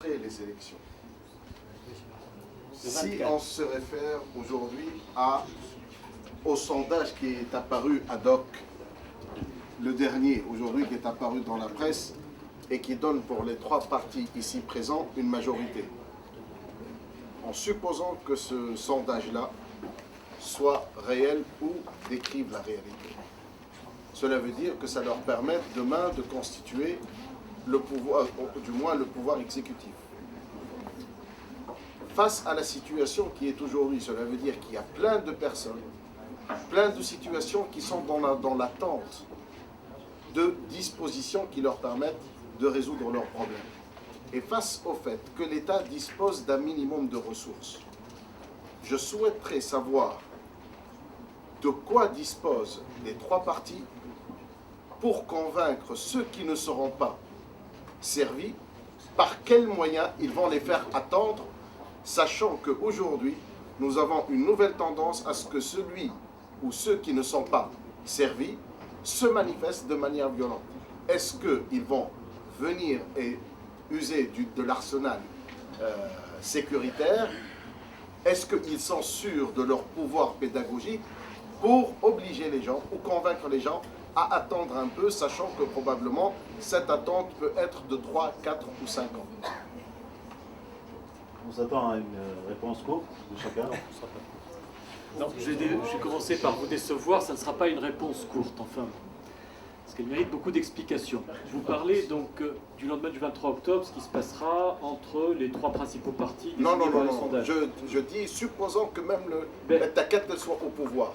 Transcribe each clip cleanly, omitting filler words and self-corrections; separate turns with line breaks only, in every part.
les élections. Si on se réfère aujourd'hui au sondage qui est apparu ad hoc, le dernier aujourd'hui qui est apparu dans la presse et qui donne pour les trois partis ici présents une majorité. En supposant que ce sondage-là soit réel ou décrive la réalité. Cela veut dire que ça leur permet demain de constituer le pouvoir, du moins le pouvoir exécutif. Face à la situation qui est aujourd'hui, cela veut dire qu'il y a plein de personnes, plein de situations qui sont dans l'attente de dispositions qui leur permettent de résoudre leurs problèmes. Et face au fait que l'État dispose d'un minimum de ressources, je souhaiterais savoir de quoi disposent les trois partis pour convaincre ceux qui ne seront pas servis, par quels moyens ils vont les faire attendre, sachant qu'aujourd'hui, nous avons une nouvelle tendance à ce que celui ou ceux qui ne sont pas servis se manifestent de manière violente. Est-ce qu'ils vont venir et user de l'arsenal sécuritaire? Est-ce qu'ils sont sûrs de leur pouvoir pédagogique pour obliger les gens ou convaincre les gens à attendre un peu, sachant que probablement cette attente peut être de 3, 4 ou 5 ans?
On s'attend à une réponse courte de chacun.
Non, je vais commencer par vous décevoir, ça ne sera pas une réponse courte, enfin, parce qu'elle mérite beaucoup d'explications. Vous parlez donc du lendemain du 23 octobre, ce qui se passera entre les trois principaux partis
Non,
le sondage.
Je dis, supposons que même le Takat soit au pouvoir,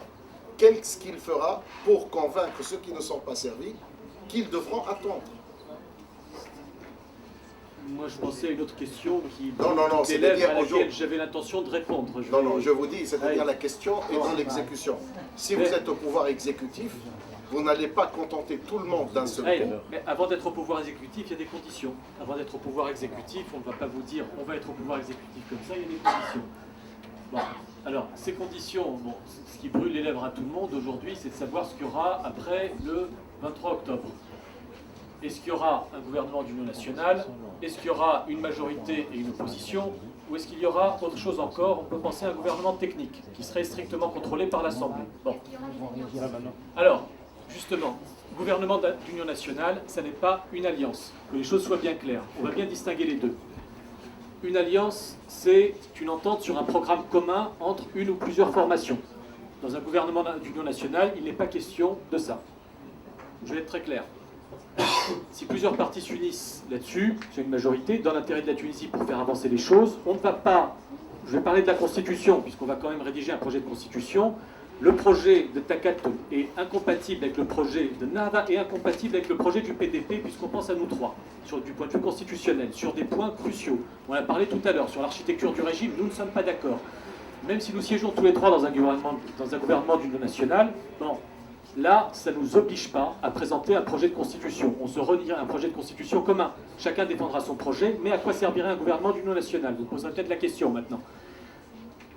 qu'est-ce qu'il fera pour convaincre ceux qui ne sont pas servis qu'ils devront attendre?
Moi, je pensais à une autre question qui
non,
c'est-à-dire à laquelle j'avais l'intention de répondre.
Je vous dis, c'est-à-dire la question est dans l'exécution. Si vous êtes au pouvoir exécutif, vous n'allez pas contenter tout le monde d'un seul coup.
Mais avant d'être au pouvoir exécutif, il y a des conditions. Avant d'être au pouvoir exécutif, on ne va pas vous dire on va être au pouvoir exécutif comme ça, il y a des conditions. Bon, alors, ces conditions, bon, ce qui brûle les lèvres à tout le monde aujourd'hui, c'est de savoir ce qu'il y aura après le 23 octobre. Est-ce qu'il y aura un gouvernement d'union nationale? Est-ce qu'il y aura une majorité et une opposition? Ou est-ce qu'il y aura autre chose encore? On peut penser à un gouvernement technique, qui serait strictement contrôlé par l'Assemblée. Bon. Alors, justement, gouvernement d'union nationale, ça n'est pas une alliance. Que les choses soient bien claires. On va bien distinguer les deux. Une alliance, c'est une entente sur un programme commun entre une ou plusieurs formations. Dans un gouvernement d'union nationale, il n'est pas question de ça. Je vais être très clair. Si plusieurs partis s'unissent là-dessus, c'est une majorité, dans l'intérêt de la Tunisie pour faire avancer les choses, on ne va pas, je vais parler de la Constitution, puisqu'on va quand même rédiger un projet de Constitution. Le projet de Takat est incompatible avec le projet de Nahda et incompatible avec le projet du PDP, puisqu'on pense à nous trois, du point de vue constitutionnel, sur des points cruciaux. On a parlé tout à l'heure, sur l'architecture du régime, nous ne sommes pas d'accord. Même si nous siégeons tous les trois dans un gouvernement d'union nationale, bon, là, ça ne nous oblige pas à présenter un projet de constitution. On se redira un projet de constitution commun. Chacun défendra son projet, mais à quoi servirait un gouvernement d'union nationale? Vous poserez peut-être la question maintenant.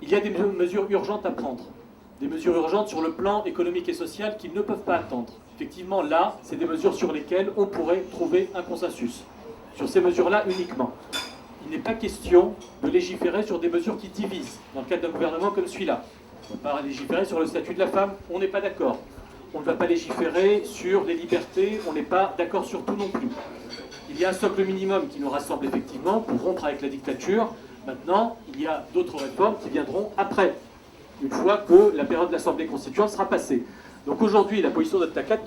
Il y a des mesures urgentes à prendre. Des mesures urgentes sur le plan économique et social qui ne peuvent pas attendre. Effectivement, là, c'est des mesures sur lesquelles on pourrait trouver un consensus. Sur ces mesures-là uniquement. Il n'est pas question de légiférer sur des mesures qui divisent, dans le cadre d'un gouvernement comme celui-là. On ne va pas légiférer sur le statut de la femme, on n'est pas d'accord. On ne va pas légiférer sur les libertés, on n'est pas d'accord sur tout non plus. Il y a un socle minimum qui nous rassemble effectivement pour rompre avec la dictature. Maintenant, il y a d'autres réformes qui viendront après, une fois que la période de l'Assemblée constituante sera passée. Donc aujourd'hui, la position de Takat,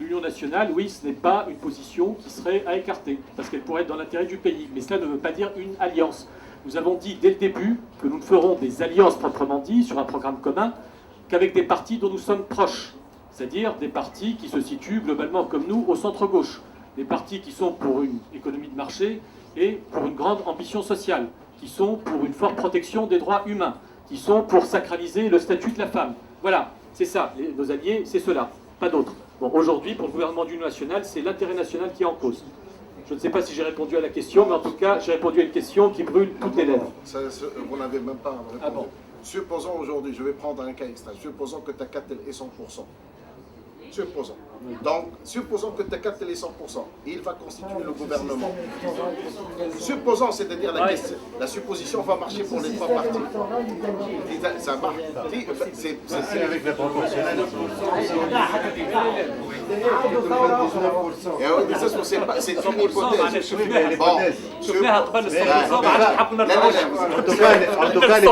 l'Union nationale, oui, ce n'est pas une position qui serait à écarter, parce qu'elle pourrait être dans l'intérêt du pays. Mais cela ne veut pas dire une alliance. Nous avons dit dès le début que nous ne ferons des alliances proprement dit sur un programme commun qu'avec des partis dont nous sommes proches. C'est-à-dire des partis qui se situent globalement comme nous au centre-gauche. Des partis qui sont pour une économie de marché et pour une grande ambition sociale, qui sont pour une forte protection des droits humains, qui sont pour sacraliser le statut de la femme. Voilà, c'est ça, nos alliés, c'est cela, pas d'autres. Bon, aujourd'hui, pour le gouvernement d'union nationale, c'est l'intérêt national qui est en cause. Je ne sais pas si j'ai répondu à la question, mais en tout cas, j'ai répondu à une question qui brûle toutes les lèvres.
Vous n'avez même pas répondu.
Ah bon.
Supposons aujourd'hui, je vais prendre un cas extrême, supposons que Takat est 100%. Supposons. Donc, supposons que Takatel est 100%, il va constituer le gouvernement. Supposons, c'est-à-dire la supposition va marcher pour les trois partis. Ça marche.
C'est avec la proportionnelle.
C'est une hypothèse.
En tout cas, les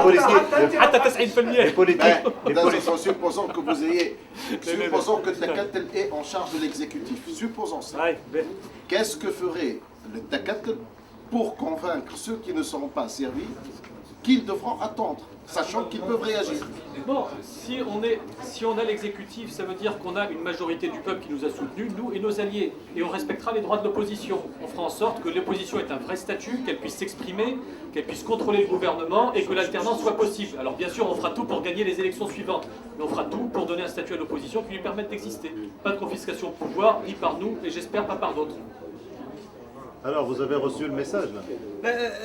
politiques.
Supposons que vous ayez. Supposons que Takatel est en charge de l'exécutif. Supposons ça. Qu'est-ce que ferait le Takatel pour convaincre ceux qui ne seront pas servis qu'ils devront attendre, sachant qu'ils peuvent réagir?
Bon, si on a l'exécutif, ça veut dire qu'on a une majorité du peuple qui nous a soutenus, nous et nos alliés. Et on respectera les droits de l'opposition. On fera en sorte que l'opposition ait un vrai statut, qu'elle puisse s'exprimer, qu'elle puisse contrôler le gouvernement et que l'alternance soit possible. Alors bien sûr, on fera tout pour gagner les élections suivantes. Mais on fera tout pour donner un statut à l'opposition qui lui permette d'exister. Pas de confiscation de pouvoir, ni par nous, et j'espère pas par d'autres.
Alors, vous avez reçu le message là?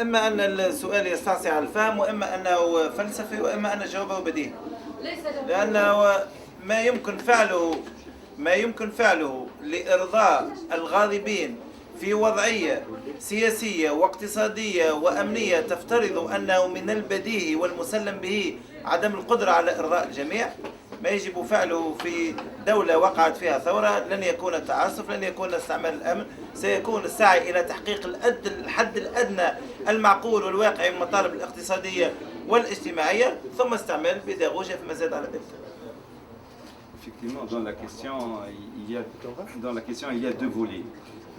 إما أن السؤال يستعصي على الفهم وإما أنه فلسفي وإما أن جوابه بديهي. لأنه ما يمكن فعله لإرضاء الغاضبين في وضعية سياسية واقتصادية وأمنية تفترض أنه من البديهي والمسلم به عدم القدرة على إرضاء الجميع. ما يجب فعله في دولة وقعت فيها ثورة لن يكون التعسف، لن يكون استعمال الأمن، سيكون السعي إلى تحقيق الحد الأدنى المعقول والواقعي من المطالب الاقتصادية والاجتماعية ثم استعمال بيداغوجيا في مزاد على ذلك.
Effectivement, dans la question, il y a deux volets.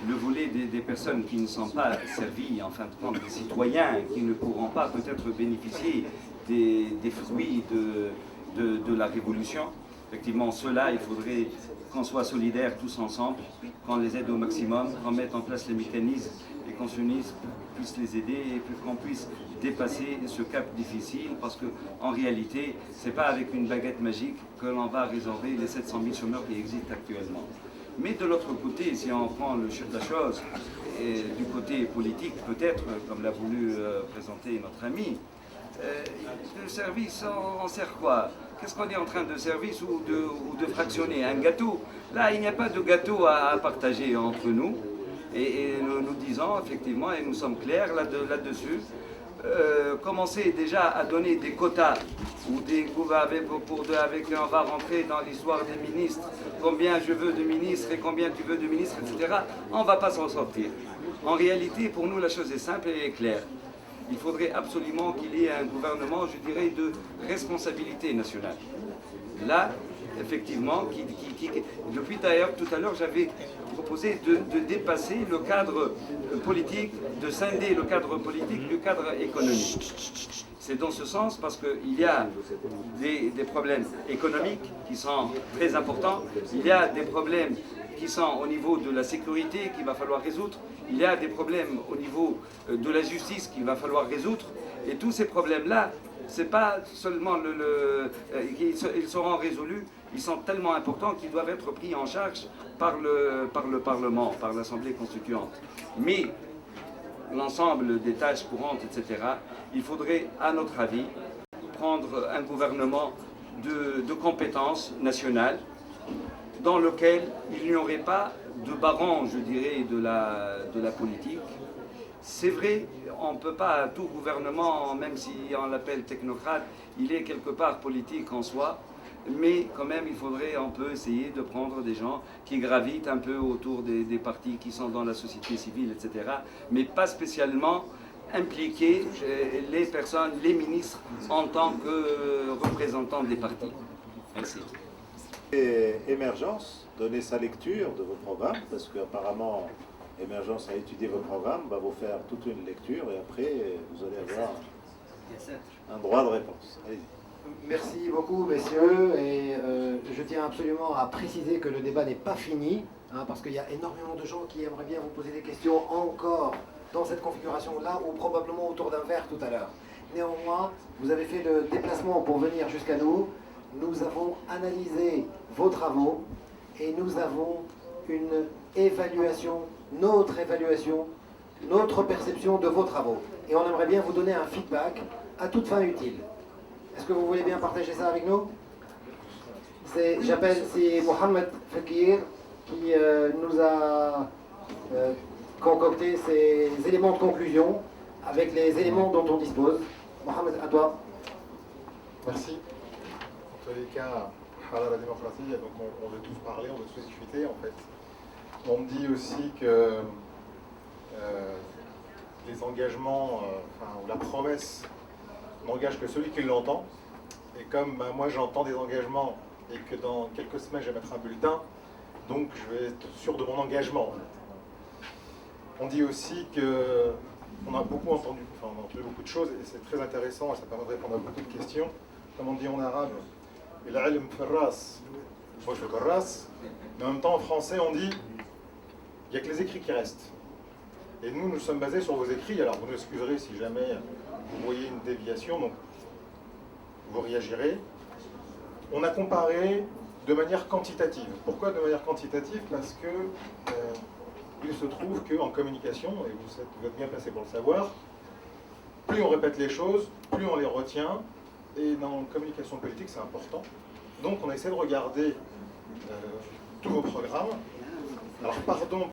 Le volet des personnes qui ne sont pas servies, en fin de compte, des citoyens qui ne pourront pas peut-être bénéficier des fruits de la révolution. Effectivement, ceux-là, il faudrait qu'on soit solidaires tous ensemble, qu'on les aide au maximum, qu'on mette en place les mécanismes et qu'on puisse les aider et qu'on puisse dépasser ce cap difficile, parce qu'en réalité, ce n'est pas avec une baguette magique que l'on va résorber les 700 000 chômeurs qui existent actuellement. Mais de l'autre côté, si on prend le chef de la chose, et du côté politique peut-être, comme l'a voulu présenter notre ami, le service, on sert quoi? Qu'est-ce qu'on est en train de service ou de fractionner? Un gâteau? Là, il n'y a pas de gâteau à partager entre nous. Et nous disons effectivement, et nous sommes clairs là-dessus, commencer déjà à donner des quotas ou on va rentrer dans l'histoire des ministres, combien je veux de ministres et combien tu veux de ministres, etc. On ne va pas s'en sortir. En réalité, pour nous, la chose est simple et claire. Il faudrait absolument qu'il y ait un gouvernement, je dirais, de responsabilité nationale. Là, effectivement, depuis d'ailleurs, tout à l'heure, j'avais proposé de dépasser le cadre politique, de scinder le cadre politique du cadre économique. C'est dans ce sens parce qu'il y a des problèmes économiques qui sont très importants, il y a des problèmes qui sont au niveau de la sécurité qu'il va falloir résoudre, il y a des problèmes au niveau de la justice qu'il va falloir résoudre, et tous ces problèmes-là, c'est pas seulement ils seront résolus, ils sont tellement importants qu'ils doivent être pris en charge par le Parlement, par l'Assemblée constituante. Mais l'ensemble des tâches courantes, etc., il faudrait, à notre avis, prendre un gouvernement de compétences nationales dans lequel il n'y aurait pas de baron, je dirais, de la politique. C'est vrai, on ne peut pas, tout gouvernement, même si on l'appelle technocrate, il est quelque part politique en soi, mais quand même on peut essayer de prendre des gens qui gravitent un peu autour des partis qui sont dans la société civile, etc., mais pas spécialement impliquer les personnes, les ministres, en tant que représentants des partis. Merci.
Et Émergence, donnez sa lecture de vos programmes, parce qu'apparemment Émergence a étudié vos programmes, va vous faire toute une lecture et après vous allez avoir un droit de réponse. Allez-y.
Merci beaucoup, messieurs, et je tiens absolument à préciser que le débat n'est pas fini, parce qu'il y a énormément de gens qui aimeraient bien vous poser des questions encore dans cette configuration-là, ou probablement autour d'un verre tout à l'heure. Néanmoins, vous avez fait le déplacement pour venir jusqu'à nous. Nous avons analysé vos travaux et nous avons une évaluation, notre perception de vos travaux. Et on aimerait bien vous donner un feedback à toute fin utile. Est-ce que vous voulez bien partager ça avec nous? C'est Mohamed Fakir, qui nous a concocté ces éléments de conclusion avec les éléments dont on dispose. Mohamed, à toi.
Merci. En tous les cas, à la démocratie, donc on veut tous parler, on veut tous discuter en fait. On me dit aussi que les engagements, ou la promesse n'engage que celui qui l'entend. Et comme moi j'entends des engagements et que dans quelques semaines je vais mettre un bulletin, donc je vais être sûr de mon engagement. En fait. On dit aussi que on a beaucoup entendu, on a entendu beaucoup de choses et c'est très intéressant et ça permet de répondre à beaucoup de questions. Comme on dit en arabe, il-ilm farras, moi je fais corras, mais en même temps en français on dit il n'y a que les écrits qui restent. Et nous sommes basés sur vos écrits, alors vous nous excuserez si jamais vous voyez une déviation, donc vous réagirez. On a comparé de manière quantitative. Pourquoi de manière quantitative? Parce que il se trouve qu'en communication, et vous êtes bien placé pour le savoir, plus on répète les choses, plus on les retient, et dans la communication politique c'est important. Donc on a essayé de regarder tous vos programmes. Alors pardon